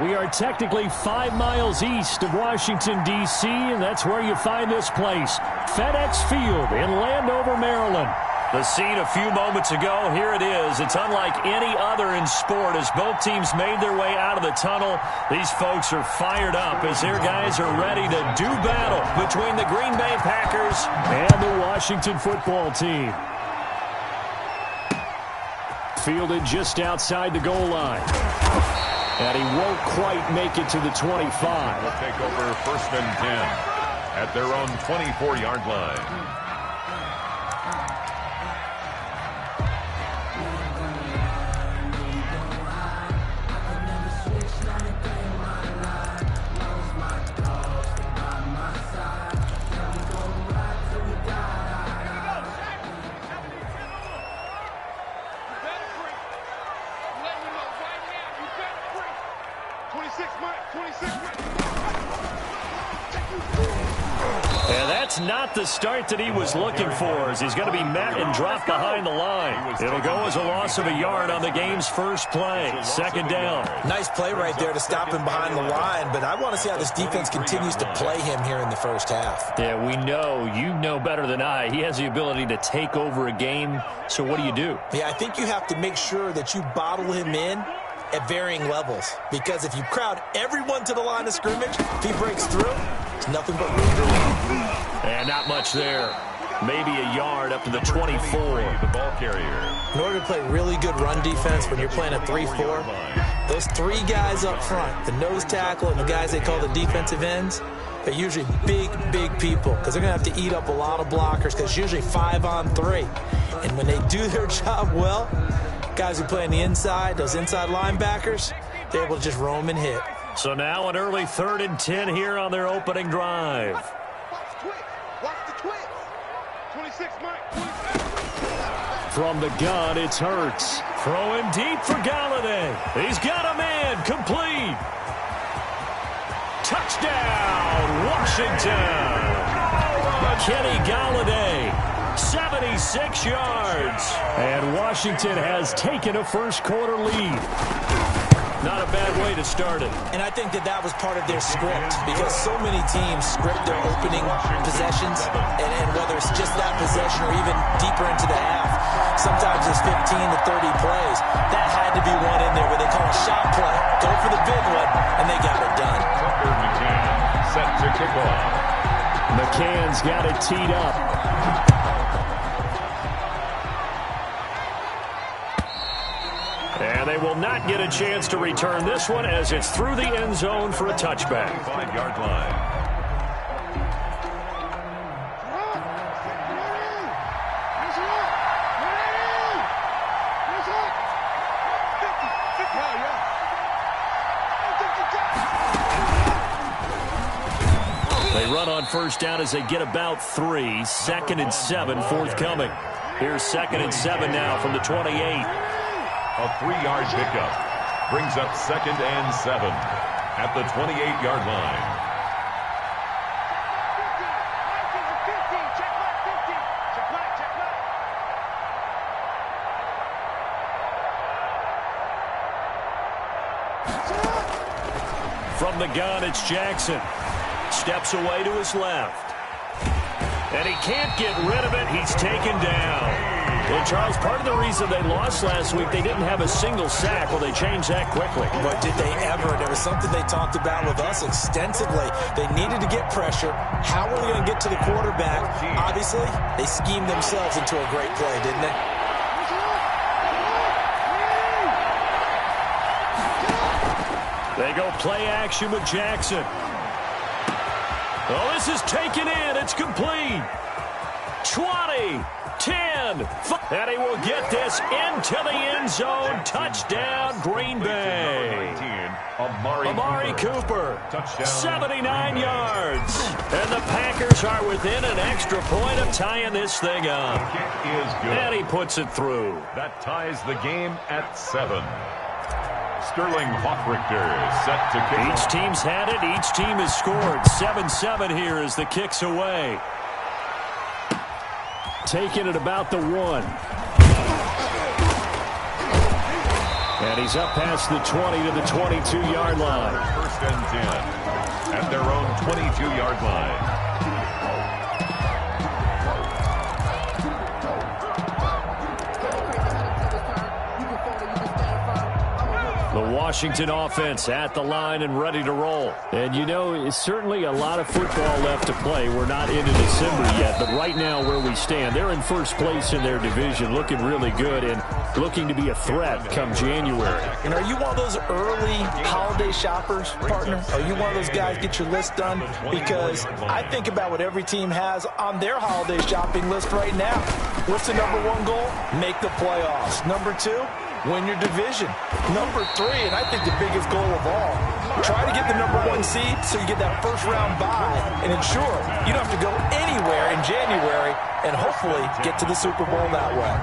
We are technically 5 miles east of Washington, D.C., and that's where you find this place, FedEx Field in Landover, Maryland. The scene a few moments ago, here it is. It's unlike any other in sport as both teams made their way out of the tunnel. These folks are fired up as their guys are ready to do battle between the Green Bay Packers and the Washington football team. Fielded just outside the goal line. And he won't quite make it to the 25. Will take over first and 10 at their own 24-yard line. And that's not the start that he was looking for, as he's going to be met and dropped behind the line. It'll go as a loss of a yard on the game's first play. Second down. Nice play right there to stop him behind the line, but I want to see how this defense continues to play him here in the first half. Yeah, we know. You know better than I. He has the ability to take over a game, so what do you do? Yeah, I think you have to make sure that you bottle him in at varying levels, because if you crowd everyone to the line of scrimmage, if he breaks through, it's nothing but room to run. And not much there. Maybe a yard up to the 24. The ball carrier. In order to play really good run defense when you're playing a 3-4, those three guys up front, the nose tackle and the guys they call the defensive ends, they're usually big people because they're going to have to eat up a lot of blockers because it's usually 5-on-3. And when they do their job well, guys who play on the inside, those inside linebackers, they're able to just roam and hit. So now an early 3rd and 10 here on their opening drive. Watch the twitch. 26, Mike. 26. From the gun, it's Hurts. Throwing deep for Galladay. He's got a man. Complete. Touchdown, Washington. Kenny Galladay, 76 yards. And Washington has taken a first-quarter lead. Not a bad way to start it. And I think that was part of their script, because so many teams script their opening possessions, and whether it's just that possession or even deeper into the half, sometimes it's 15 to 30 plays. That had to be one in there where they call a shot play. Go for the big one, and they got it done. Set to kick off. McCann's got it teed up. And they will not get a chance to return this one as it's through the end zone for a touchback. 5-yard line. They run on first down as they get about 3. 2nd and 7 forthcoming. Here's 2nd and 7 now from the 28. A 3-yard pickup brings up 2nd and 7 at the 28-yard line. From the gun, it's Jackson. Steps away to his left. And he can't get rid of it. He's taken down. And, Charles, part of the reason they lost last week, they didn't have a single sack. Well, they changed that quickly. But did they ever? There was something they talked about with us extensively. They needed to get pressure. How were they going to get to the quarterback? Obviously, they schemed themselves into a great play, didn't they? They go play action with Jackson. Oh, this is taken in. It's complete. 20, 10, 5. And he will get this into the end zone. Touchdown, Green Bay. Amari Cooper, Touchdown. 79 yards. And the Packers are within an extra point of tying this thing up. Kick is good. And he puts it through. That ties the game at 7. Sterling Hoffrichter set to kick. Each team's had it. Each team has scored. 7-7 here as the kick's away. Taking it about the 1. And he's up past the 20 to the 22-yard line. First and 10 at their own 22-yard line. The Washington offense at the line and ready to roll. And, you know, it's certainly a lot of football left to play. We're not into December yet, but right now where we stand, they're in first place in their division, looking really good and looking to be a threat come January. And are you one of those early holiday shoppers, partner? Are you one of those guys get your list done? Because I think about what every team has on their holiday shopping list right now. What's the number one goal? Make the playoffs. Number two, win your division. Number three, and I think the biggest goal of all, try to get the number one seed so you get that first round bye and ensure you don't have to go anywhere in January and hopefully get to the Super Bowl that way.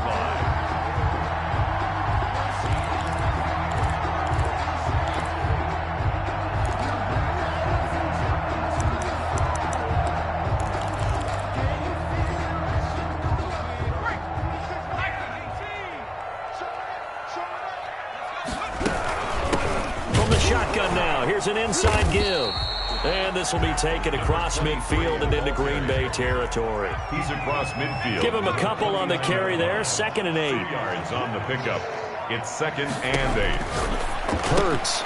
Shotgun now. Here's an inside give. And this will be taken across midfield and into Green Bay territory. He's across midfield. Give him a couple on the carry there. 2nd and 8. 3 yards on the pickup. It's 2nd and 8. Hurts.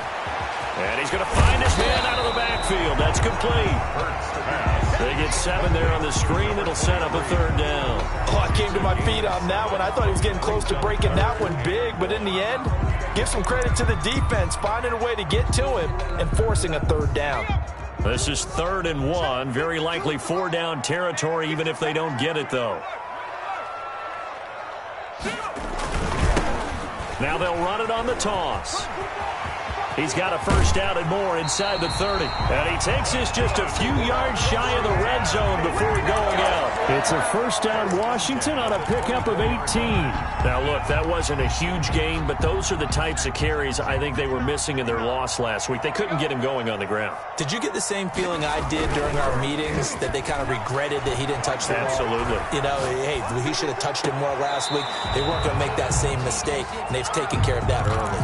And he's going to find his man out of the backfield. That's complete. Hurts pass. They get 7 there on the screen. It'll set up a 3rd down. Oh, I came to my feet on that one. I thought he was getting close to breaking that one big, but in the end, give some credit to the defense, finding a way to get to him and forcing a 3rd down. This is 3rd and 1. Very likely 4-down territory, even if they don't get it, though. Now they'll run it on the toss. He's got a first down and more inside the 30. And he takes this just a few yards shy of the red zone before going out. It's a first down Washington on a pickup of 18. Now, look, that wasn't a huge gain, but those are the types of carries I think they were missing in their loss last week. They couldn't get him going on the ground. Did you get the same feeling I did during our meetings, that they kind of regretted that he didn't touch the ball? Absolutely. You know, hey, he should have touched it more last week. They weren't going to make that same mistake, and they've taken care of that early.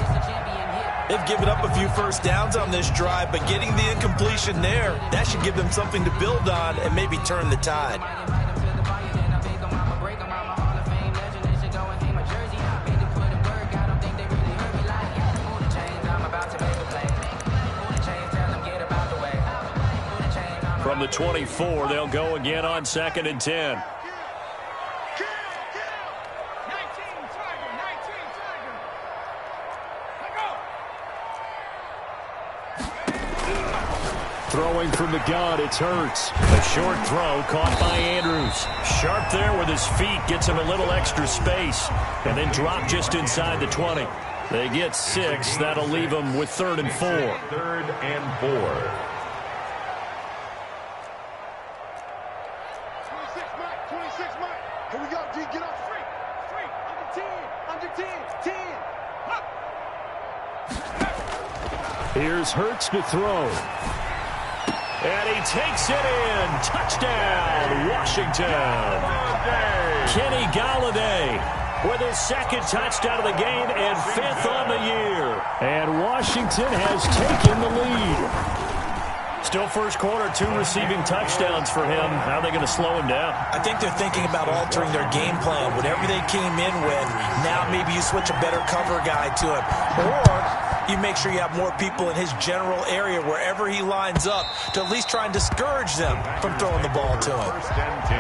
They've given up a few first downs on this drive, but getting the incompletion there, that should give them something to build on and maybe turn the tide. From the 24, they'll go again on 2nd and 10. Throwing from the gun, it's Hurts. A short throw caught by Andrews. Sharp there with his feet, gets him a little extra space, and then drop just inside the 20. They get 6. That'll leave them with 3rd and 4. 3rd and 4. 26, Mike. 26, Mike. Here we go, D. Get off. Free. Under 10. 10. Here's Hurts to throw. And he takes it in. Touchdown, Washington. Kenny Golladay with his 2nd touchdown of the game and 5th on the year. And Washington has taken the lead. Still first quarter, 2 receiving touchdowns for him. How are they going to slow him down? I think they're thinking about altering their game plan. Whatever they came in with, now maybe you switch a better cover guy to him. Or you make sure you have more people in his general area wherever he lines up to at least try and discourage them from throwing the ball to him. 1st and 10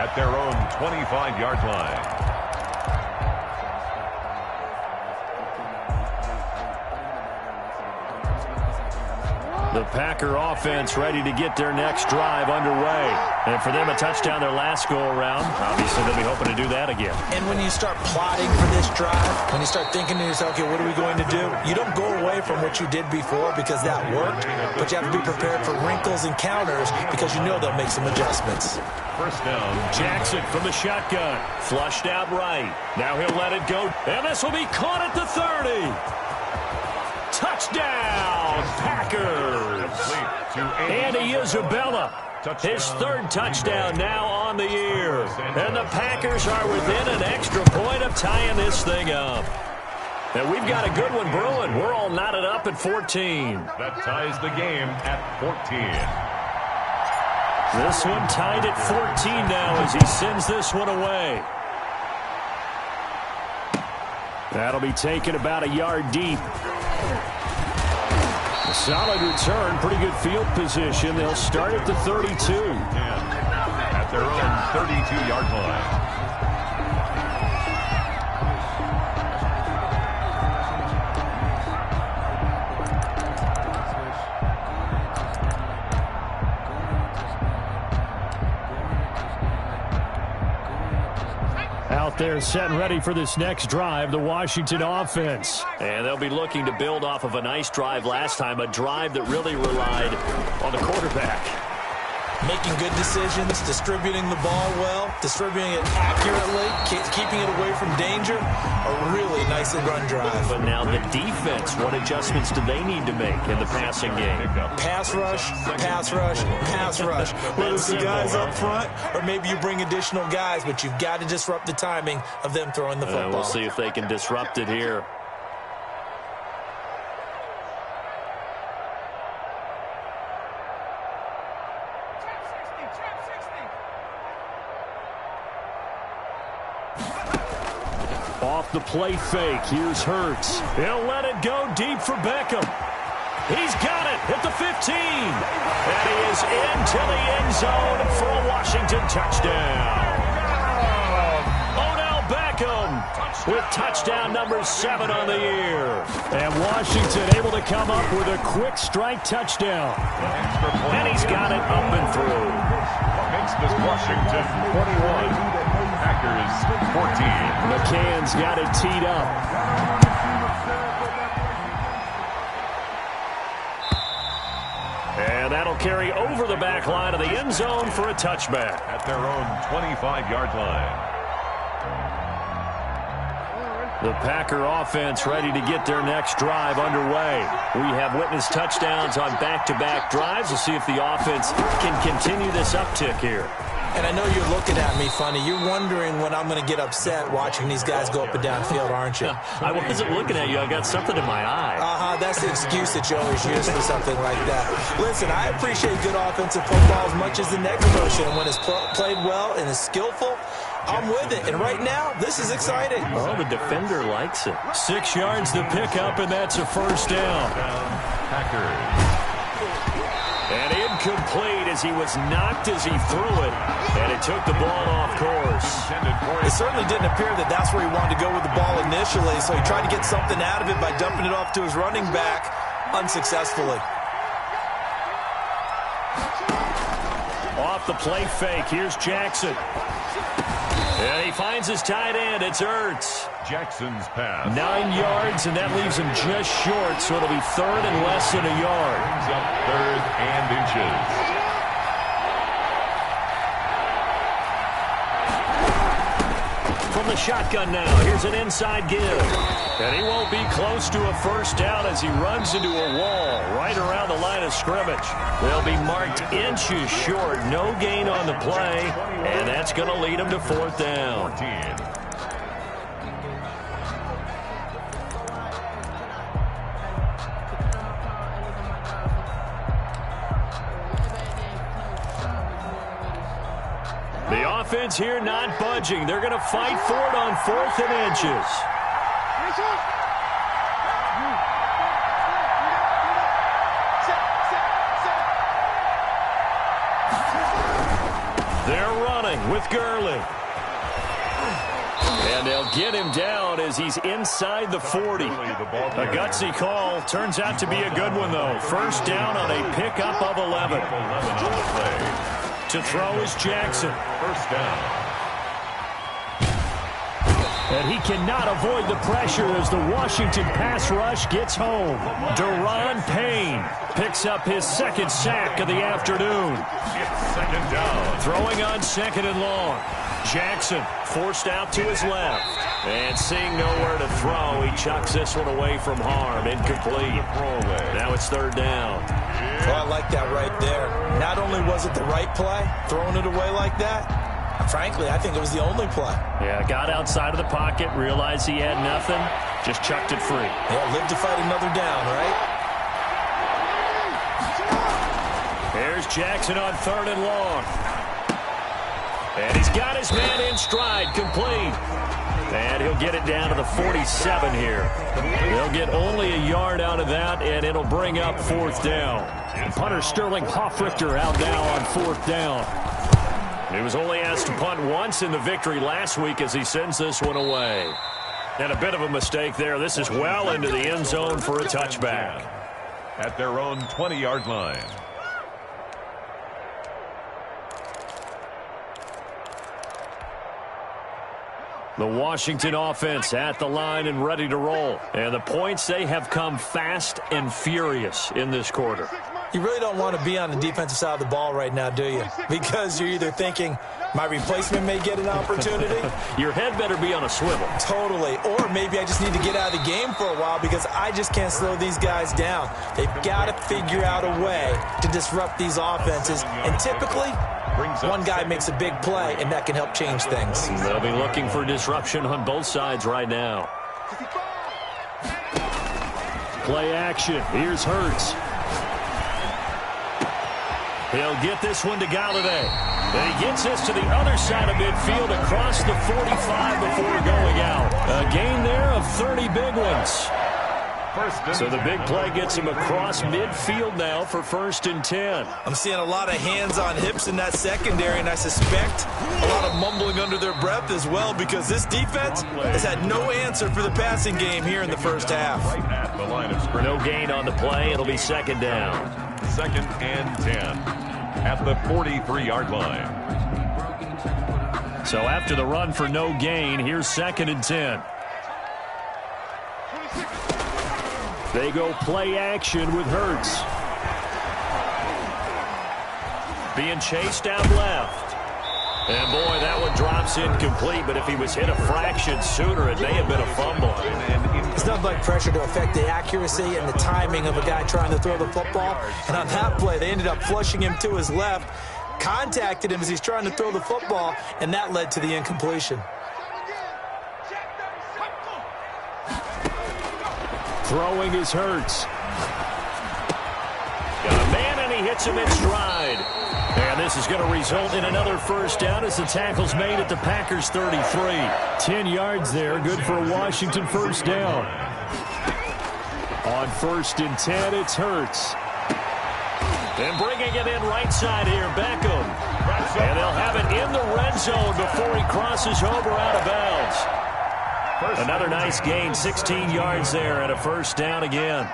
at their own 25-yard line. The Packer offense ready to get their next drive underway. And for them, a touchdown their last go-around. Obviously, they'll be hoping to do that again. And when you start plotting for this drive, when you start thinking to yourself, okay, what are we going to do? You don't go away from what you did before because that worked, but you have to be prepared for wrinkles and counters because you know they'll make some adjustments. First down. Jackson from the shotgun. Flushed out right. Now he'll let it go. And this will be caught at the 30. Touchdown, Packers. Andy Isabella, his 3rd touchdown now on the year. And the Packers are within an extra point of tying this thing up. And we've got a good one brewing. We're all knotted up at 14. That ties the game at 14. This one tied at 14 now as he sends this one away. That'll be taken about a yard deep. A solid return, pretty good field position. They'll start at the 32. At their own 32-yard line. Out there set and ready for this next drive, the Washington offense. And they'll be looking to build off of a nice drive last time, a drive that really relied on the quarterback. Making good decisions, distributing the ball well, distributing it accurately, keeping it away from danger. A really nicely run drive. But now the defense, what adjustments do they need to make in the passing game? Pass rush, pass rush, pass rush. Whether it's the guys up front or maybe you bring additional guys, but you've got to disrupt the timing of them throwing the football. We'll see if they can disrupt it here. Off the play fake. Here's Hurts. He'll let it go deep for Beckham. He's got it at the 15. And he is into the end zone for a Washington touchdown. Odell Beckham with touchdown number 7 on the year. And Washington able to come up with a quick strike touchdown. And he's got it up and through. Makes this Washington 21. Packers 14. McCann's got it teed up. And that'll carry over the back line of the end zone for a touchback. At their own 25-yard line. The Packer offense ready to get their next drive underway. We have witnessed touchdowns on back-to-back drives. We'll see if the offense can continue this uptick here. And I know you're looking at me funny. You're wondering when I'm going to get upset watching these guys go up and down field, aren't you? I wasn't looking at you. I got something in my eye. That's the excuse that you always use for something like that. Listen, I appreciate good offensive football as much as the next person. And when it's played well and is skillful, I'm with it. And right now, this is exciting. Oh, the defender likes it. 6 yards to pick up, and that's a first down. Packers. And incomplete as he was knocked as he threw it. And it took the ball off course. It certainly didn't appear that that's where he wanted to go with the ball initially, so he tried to get something out of it by dumping it off to his running back unsuccessfully. Off the play fake, here's Jackson. And he finds his tight end. It's Ertz. Jackson's pass. 9 yards, and that leaves him just short, so it'll be third and less than a yard. Brings up third and inches. From the shotgun now, here's an inside give. And he won't be close to a first down as he runs into a wall right around the line of scrimmage. They'll be marked inches short, no gain on the play, and that's going to lead him to fourth down. 14. The offense here not budging. They're going to fight for it on 4th and inches. They're running with Gurley. And they'll get him down as he's inside the 40. A gutsy call. Turns out to be a good one, though. First down on a pickup of 11. To throw is Jackson. First down. And he cannot avoid the pressure as the Washington pass rush gets home. Deron Payne picks up his 2nd sack of the afternoon. It's second down. Throwing on 2nd and long. Jackson forced out to his left. And seeing nowhere to throw, he chucks this one away from harm. Incomplete. Now it's 3rd down. Oh, I like that right there. Not only was it the right play, throwing it away like that, frankly, I think it was the only play. Yeah, got outside of the pocket, realized he had nothing, Just chucked it free. Yeah, live to fight another down, right? There's Jackson on 3rd and long. And he's got his man in stride, complete. And he'll get it down to the 47 here. They'll get only a yard out of that, and it'll bring up 4th down. Punter Sterling Hoffrichter out now on 4th down. He was only asked to punt once in the victory last week as he sends this one away. And a bit of a mistake there. This is well into the end zone for a touchback. At their own 20-yard line. The Washington offense at the line and ready to roll. And the points, they have come fast and furious in this quarter. You really don't want to be on the defensive side of the ball right now, do you? Because you're either thinking, my replacement may get an opportunity. Your head better be on a swivel. Totally. Or maybe I just need to get out of the game for a while because I just can't slow these guys down. They've got to figure out a way to disrupt these offenses. And typically, one guy makes a big play, and that can help change things. They'll be looking for disruption on both sides right now. Play action. Here's Hurts. He'll get this one to Galladay. And he gets this to the other side of midfield across the 45 before going out. A gain there of 30 big ones. So the big play gets him across midfield now for 1st and 10. I'm seeing a lot of hands on hips in that secondary, and I suspect a lot of mumbling under their breath as well because this defense has had no answer for the passing game here in the first half. Right at the line of scrimmage. No gain on the play. It'll be 2nd down. 2nd and 10 at the 43-yard line. So after the run for no gain, here's 2nd and 10. They go play action with Hurts. Being chased out left. And boy, that one drops incomplete, but if he was hit a fraction sooner, it may have been a fumble. It's nothing like pressure to affect the accuracy and the timing of a guy trying to throw the football. And on that play, they ended up flushing him to his left, contacted him as he's trying to throw the football, and that led to the incompletion. Throwing is Hurts. Got a man, and he hits him in stride. And this is going to result in another 1st down as the tackle's made at the Packers' 33. 10 yards there, good for a Washington 1st down. On 1st and 10, it's Hurts. And bringing it in right side here, Beckham. And they'll have it in the red zone before he crosses over out of bounds. Another nice gain, 16 yards there, and a 1st down again.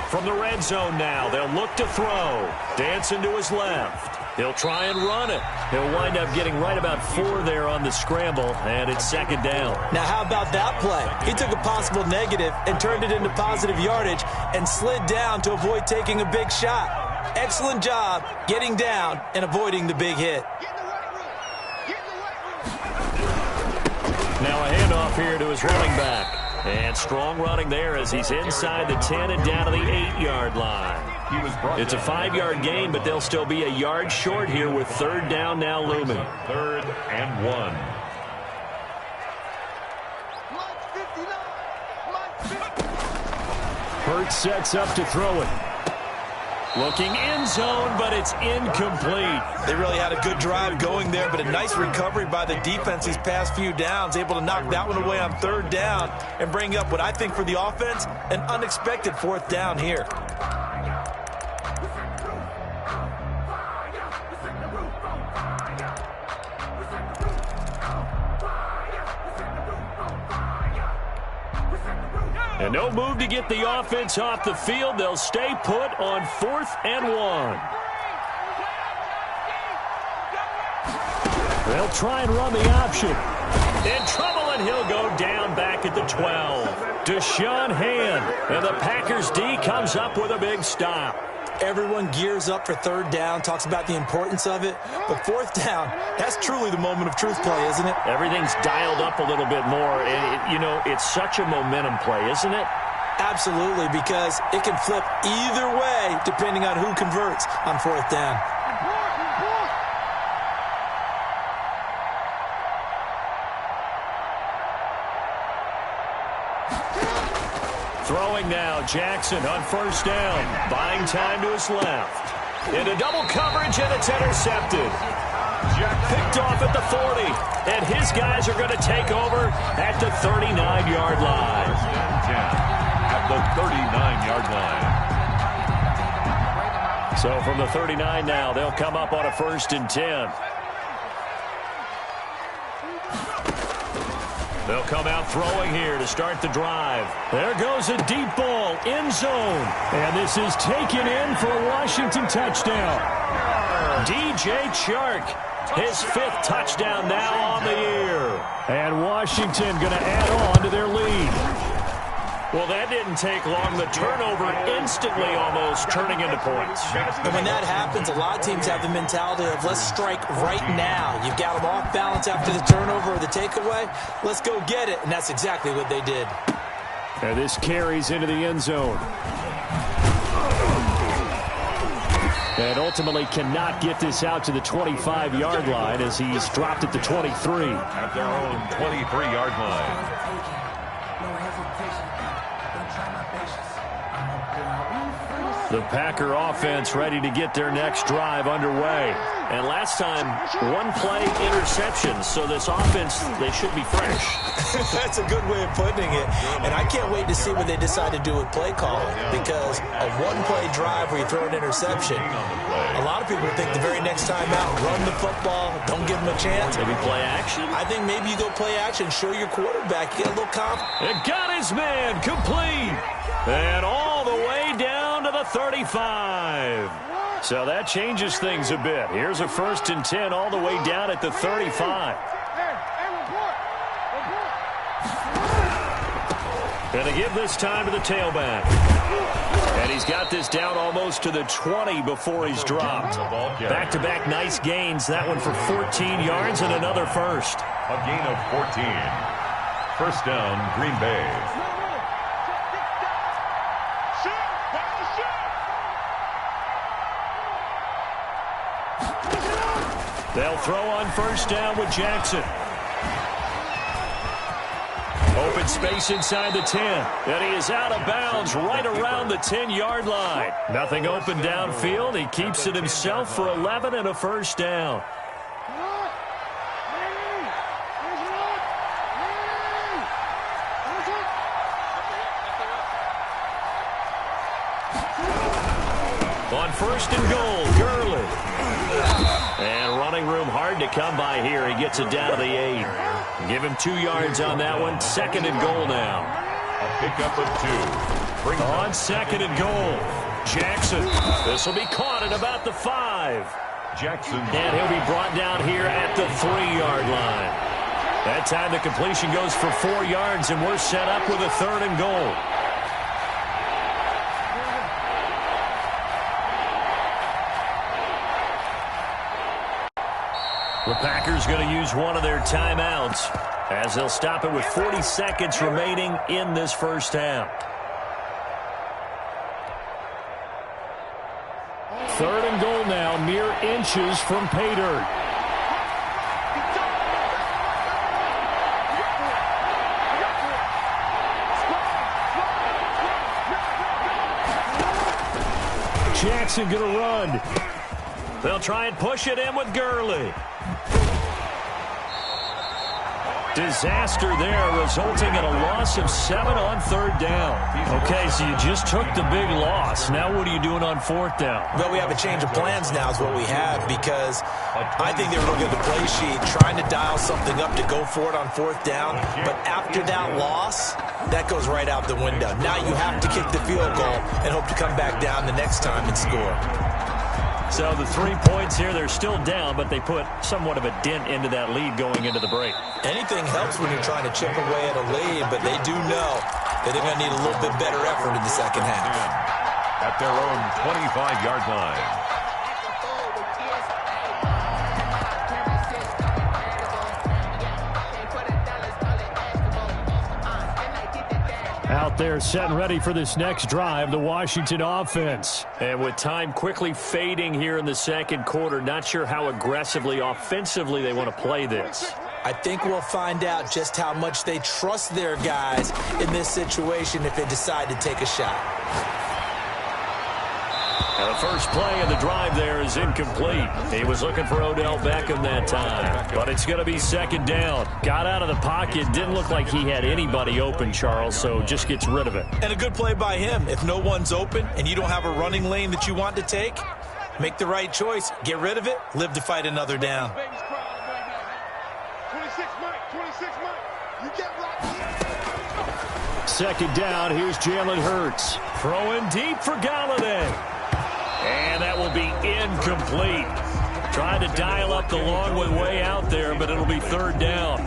From the red zone now, they'll look to throw. Dancing to his left. He'll try and run it. He'll wind up getting right about 4 there on the scramble, and it's 2nd down. Now, how about that play? He took a possible negative and turned it into positive yardage and slid down to avoid taking a big shot. Excellent job getting down and avoiding the big hit. Now a handoff here to his running back. And strong running there as he's inside the 10 and down to the 8-yard line. It's a 5-yard gain, but they'll still be a yard short here with 3rd down now looming. 3rd and 1. Hurts sets up to throw it. Looking end zone, but it's incomplete. They really had a good drive going there, but a nice recovery by the defense these past few downs, able to knock that one away on 3rd down and bring up what I think for the offense, an unexpected 4th down here. And no move to get the offense off the field. They'll stay put on 4th and 1. They'll try and run the option. In trouble, and he'll go down back at the 12. Deshaun Hand, and the Packers D comes up with a big stop. Everyone gears up for 3rd down, talks about the importance of it. But 4th down, that's truly the moment of truth play, isn't it? Everything's dialed up a little bit more. And, you know, it's such a momentum play, isn't it? Absolutely, because it can flip either way depending on who converts on 4th down. Throwing now, Jackson on first down. Buying time to his left. Into double coverage, and it's intercepted. Picked off at the 40, and his guys are going to take over at the 39-yard line. At the 39-yard line. So from the 39 now, they'll come up on a 1st and 10. They'll come out throwing here to start the drive. There goes a deep ball, end zone. And this is taken in for a Washington touchdown. DJ Chark, his 5th touchdown now on the year. And Washington going to add on to their lead. Well, that didn't take long. The turnover instantly almost turning into points. And when that happens, a lot of teams have the mentality of let's strike right now. You've got them off balance after the turnover or the takeaway. Let's go get it. And that's exactly what they did. And this carries into the end zone. And ultimately cannot get this out to the 25-yard line as he's dropped at the 23. At their own 23-yard line. The Packer offense ready to get their next drive underway. And last time, 1-play interception. So this offense, they should be fresh. That's a good way of putting it. And I can't wait to see what they decide to do with play calling. Because a 1-play drive where you throw an interception, a lot of people think the very next time out, run the football, don't give them a chance. Maybe play action? I think maybe you go play action, show your quarterback, you get a little confidence. It got his man complete. And all the way down to the 35. So that changes things a bit. Here's a 1st and 10 all the way down at the 35. Going to give this time to the tailback. And he's got this down almost to the 20 before he's dropped. Back-to-back nice gains. That one for 14 yards and another first. A gain of 14. First down, Green Bay. They'll throw on first down with Jackson. Open space inside the 10. And he is out of bounds right around the 10-yard line. Nothing open downfield. He keeps it himself for 11 and a first down. On first and goal, Gurley. And running room hard to come by here. He gets it down to the 8. Give him 2 yards on that one. 2nd and goal now. A pickup of 2. On 2nd and goal, Jackson. This will be caught at about the 5. Jackson. And he'll be brought down here at the 3-yard line. That time the completion goes for 4 yards, and we're set up with a 3rd and goal. The Packers going to use one of their timeouts as they'll stop it with 40 seconds remaining in this first half. 3rd and goal now, mere inches from pay dirt. Jackson going to run. They'll try and push it in with Gurley. Disaster there, resulting in a loss of 7 on 3rd down. Okay, so you just took the big loss. Now what are you doing on 4th down? Well, we have a change of plans now is what we have, because I think they were looking at the play sheet, trying to dial something up to go for it on 4th down. But after that loss, that goes right out the window. Now you have to kick the field goal and hope to come back down the next time and score. So the 3 points here, they're still down, but they put somewhat of a dent into that lead going into the break. Anything helps when you're trying to chip away at a lead, but they do know that they're going to need a little bit better effort in the second half. At their own 25-yard line. Out there set and ready for this next drive, the Washington offense. And with time quickly fading here in the second quarter, not sure how aggressively, offensively they want to play this. I think we'll find out just how much they trust their guys in this situation if they decide to take a shot. And the first play of the drive there is incomplete. He was looking for Odell Beckham that time, but it's going to be second down. Got out of the pocket, didn't look like he had anybody open, Charles, so just gets rid of it. And a good play by him. If no one's open and you don't have a running lane that you want to take, make the right choice. Get rid of it. Live to fight another down. 26 Mike. You get right. Second down, here's Jalen Hurts. Throwing deep for Galladay. And that will be incomplete. Trying to dial up the long way out there, but it'll be third down.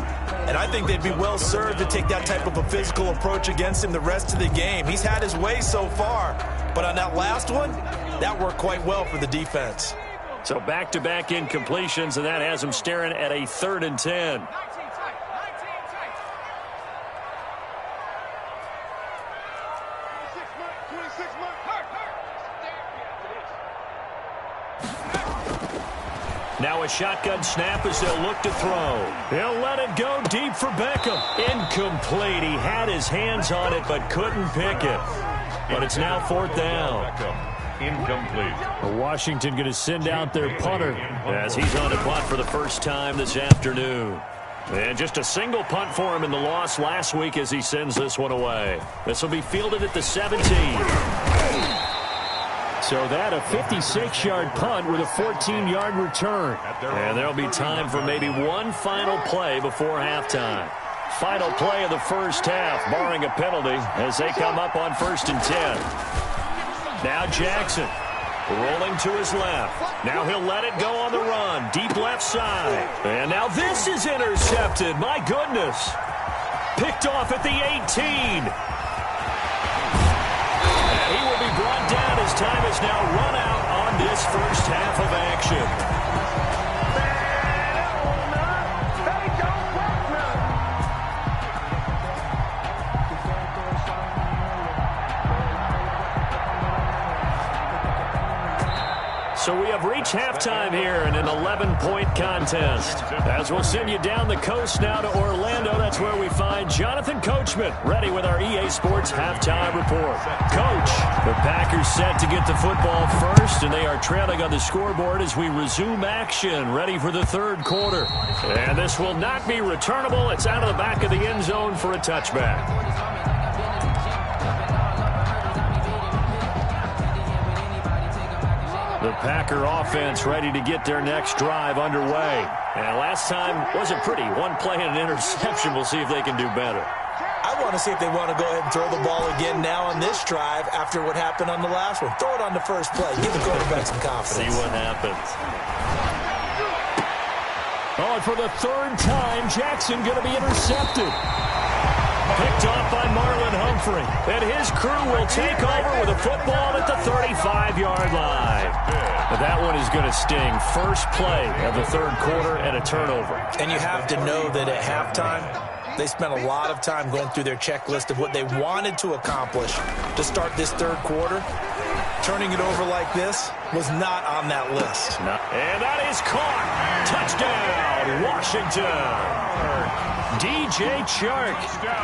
And I think they'd be well served to take that type of a physical approach against him the rest of the game. He's had his way so far, but on that last one, that worked quite well for the defense. So back-to-back incompletions, and that has him staring at a 3rd and 10. Now a shotgun snap as they'll look to throw. He'll let it go deep for Beckham. Incomplete. He had his hands on it but couldn't pick it. But it's now 4th down. Incomplete. Washington going to send out their punter as he's on to punt for the first time this afternoon. And just a single punt for him in the loss last week as he sends this one away. This will be fielded at the 17. So that a 56-yard punt with a 14-yard return. And there'll be time for maybe one final play before halftime. Final play of the first half, barring a penalty, as they come up on 1st and 10. Now Jackson rolling to his left. Now he'll let it go on the run. Deep left side. And now this is intercepted. My goodness. Picked off at the 18. He will be brought down as time has now run out on this first half of action. So we have reached halftime here in an 11-point contest. As we'll send you down the coast now to Orlando, that's where we find Jonathan Coachman, ready with our EA Sports halftime report. Coach, the Packers set to get the football first, and they are trailing on the scoreboard as we resume action, ready for the 3rd quarter. And this will not be returnable. It's out of the back of the end zone for a touchback. The Packer offense ready to get their next drive underway. And last time wasn't pretty. One play and an interception. We'll see if they can do better. I want to see if they want to go ahead and throw the ball again now on this drive after what happened on the last one. Throw it on the first play. Give the quarterback some confidence. See what happens. Oh, and for the 3rd time, Jackson going to be intercepted. Picked off by Marlon Humphrey. And his crew will take over with a football at the 35-yard line. But that one is going to sting. First play of the 3rd quarter and a turnover. And you have to know that at halftime, they spent a lot of time going through their checklist of what they wanted to accomplish to start this 3rd quarter. Turning it over like this was not on that list. And that is caught. Touchdown, Washington. DJ Chark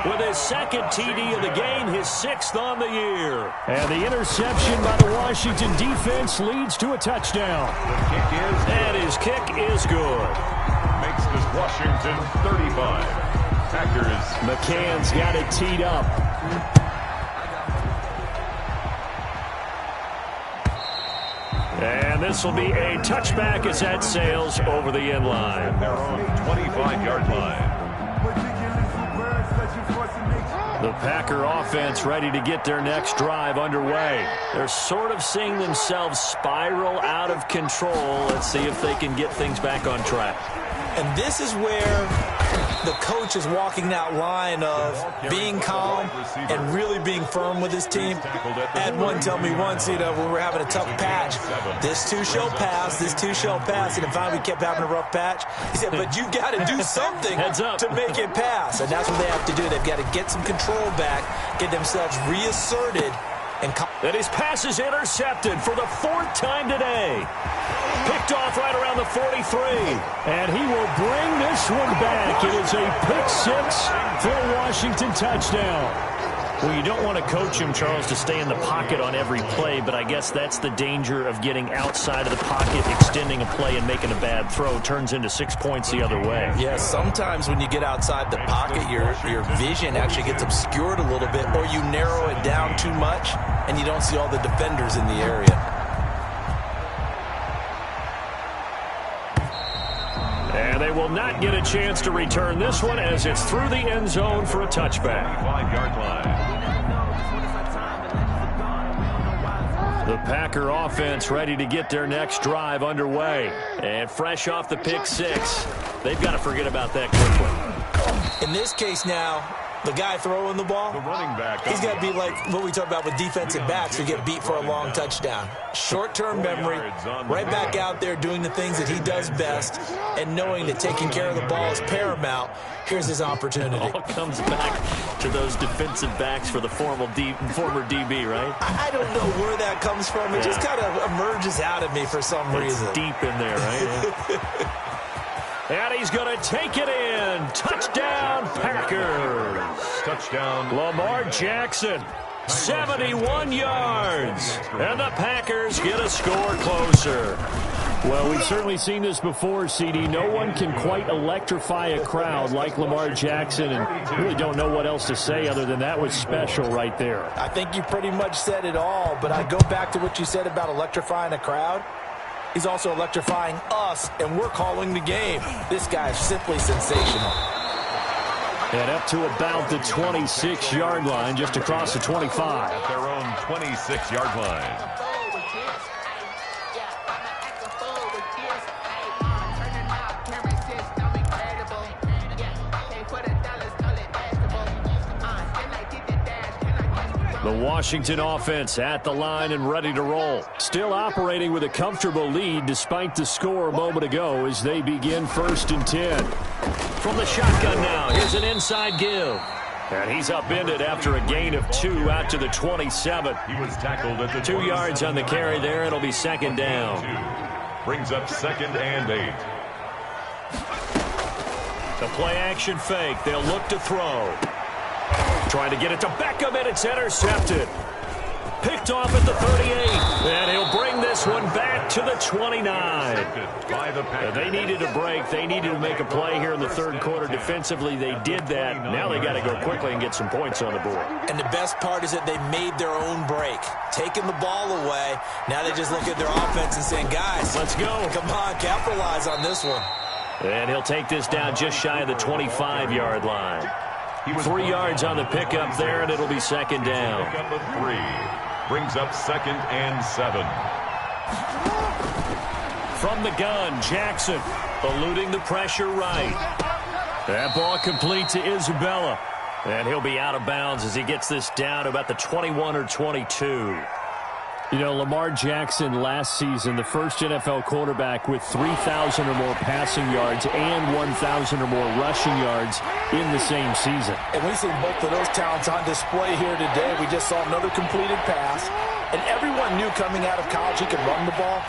with his 2nd TD of the game, his 6th on the year. And the interception by the Washington defense leads to a touchdown. And his kick is good. Makes this Washington 35. Packers. McCann's got it teed up. And this will be a touchback as that sails over the end line. Their own 25-yard line. The Packer offense ready to get their next drive underway. They're sort of seeing themselves spiral out of control. Let's see if they can get things back on track. And this is where the coach is walking that line of being calm and really being firm with his team. Had one tell me once, when we were having a tough patch, this too shall pass, this too shall pass. And finally we kept having a rough patch. He said, but you got to do something to make it pass. And that's what they have to do. They've got to get some control back, get themselves reasserted, And his pass is intercepted for the 4th time today. Picked off right around the 43. And he will bring this one back. It is a pick 6 for a Washington touchdown. Well, you don't want to coach him, Charles, to stay in the pocket on every play, but I guess that's the danger of getting outside of the pocket, extending a play, and making a bad throw. Turns into 6 points the other way. Yeah, sometimes when you get outside the pocket, your vision actually gets obscured a little bit, or you narrow it down too much, and you don't see all the defenders in the area. And they will not get a chance to return this one as it's through the end zone for a touchback. 5-yard line. The Packer offense ready to get their next drive underway. And fresh off the pick 6, they've got to forget about that quickly. In this case now, the guy throwing the ball, he's got to be like what we talk about with defensive backs who get beat for a long touchdown. Short-term memory, right back out there doing the things that he does best, and knowing that taking care of the ball is paramount. Here's his opportunity. It all comes back to those defensive backs for the former DB, right? I don't know where that comes from. It just kind of emerges out of me for some reason. It's deep in there, right? And he's going to take it in. Touchdown, Packers. Touchdown. Lamar Jackson, 71 yards. And the Packers get a score closer. Well, we've certainly seen this before, CD. No one can quite electrify a crowd like Lamar Jackson, and really don't know what else to say other than that was special right there. I think you pretty much said it all, but I go back to what you said about electrifying a crowd. He's also electrifying us, and we're calling the game. This guy is simply sensational. And up to about the 26-yard line, just across the 25. At their own 26-yard line. The Washington offense at the line and ready to roll. Still operating with a comfortable lead despite the score a moment ago as they begin 1st and 10. From the shotgun now, here's an inside give. And he's upended after a gain of 2 out to the 27. He was tackled at the 2 yards on the carry there. It'll be 2nd down. Brings up 2nd and 8. The play action fake. They'll look to throw. Trying to get it to Beckham, and it's intercepted. Picked off at the 38, and he'll bring this one back to the 29. They needed a break. They needed to make a play here in the 3rd quarter. Defensively, they did that. Now they got to go quickly and get some points on the board. And the best part is that they made their own break, taking the ball away. Now they just look at their offense and saying, guys, let's go. Come on, capitalize on this one. And he'll take this down just shy of the 25-yard line. 3 yards on the pickup there, and it'll be 2nd down. Pickup of 3. Brings up 2nd and 7. From the gun, Jackson eluding the pressure right. That ball complete to Isabella. And he'll be out of bounds as he gets this down to about the 21 or 22. You know, Lamar Jackson last season, the first NFL quarterback with 3,000 or more passing yards and 1,000 or more rushing yards in the same season. And we've seen both of those talents on display here today. We just saw another completed pass. And everyone knew coming out of college he could run the ball.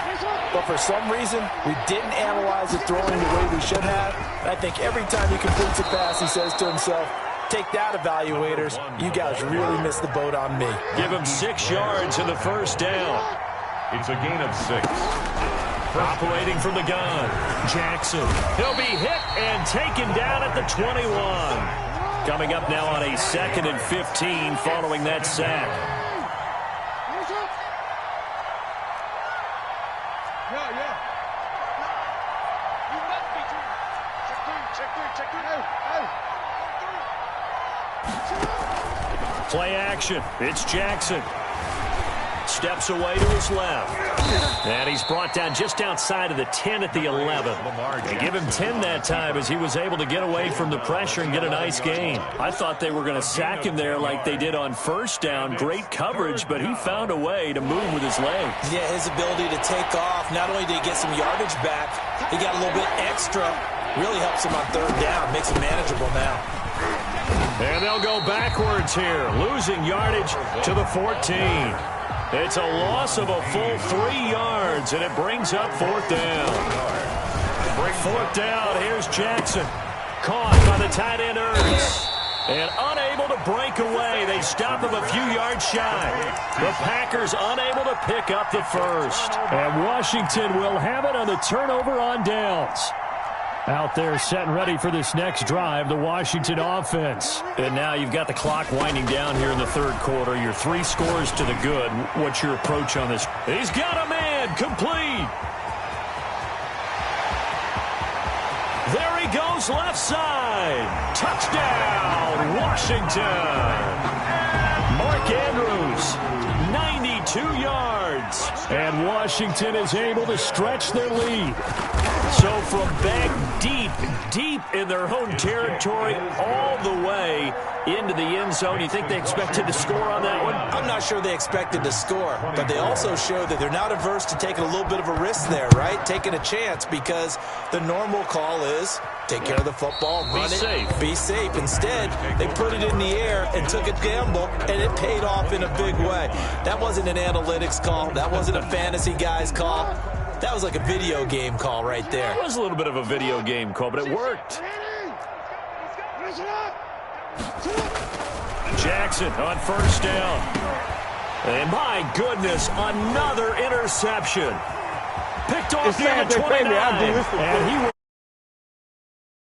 But for some reason, we didn't analyze it throwing the way we should have. And I think every time he completes a pass, he says to himself, take that, evaluators. You guys really missed the boat on me. Give him 6 yards in the 1st down. It's a gain of 6. Operating from the gun, Jackson. He'll be hit and taken down at the 21. Coming up now on a 2nd and 15 following that sack. Play action. It's Jackson. Steps away to his left. And he's brought down just outside of the 10 at the 11. They give him 10 that time as he was able to get away from the pressure and get a nice gain. I thought they were going to sack him there like they did on 1st down. Great coverage, but he found a way to move with his legs. Yeah, his ability to take off. Not only did he get some yardage back, he got a little bit extra. Really helps him on 3rd down. Makes it manageable now. And they'll go backwards here, losing yardage to the 14. It's a loss of a full 3 yards, and it brings up 4th down. 4th down, here's Jackson. Caught by the tight end Ertz. And unable to break away. They stop him a few yards shy. The Packers unable to pick up the first. And Washington will have it on the turnover on downs. Out there set and ready for this next drive, the Washington offense. And now you've got the clock winding down here in the 3rd quarter. You're 3 scores to the good. What's your approach on this? He's got a man, complete. There he goes, left side. Touchdown, Washington. Mark Andrews, 92 yards. And Washington is able to stretch their lead. So from back deep in their own territory all the way into the end zone, you think they expected to score on that one? I'm not sure they expected to score, but they also showed that they're not averse to taking a little bit of a risk there, right? Taking a chance, because the normal call is take care of the football, run it, be safe. Instead, they put it in the air and took a gamble, and it paid off in a big way. That wasn't an analytics call. That wasn't a fantasy guy's call. That was like a video game call right there. It was a little bit of a video game call, but it worked. Jackson on 1st down. And my goodness, another interception. Picked off near the 29. And he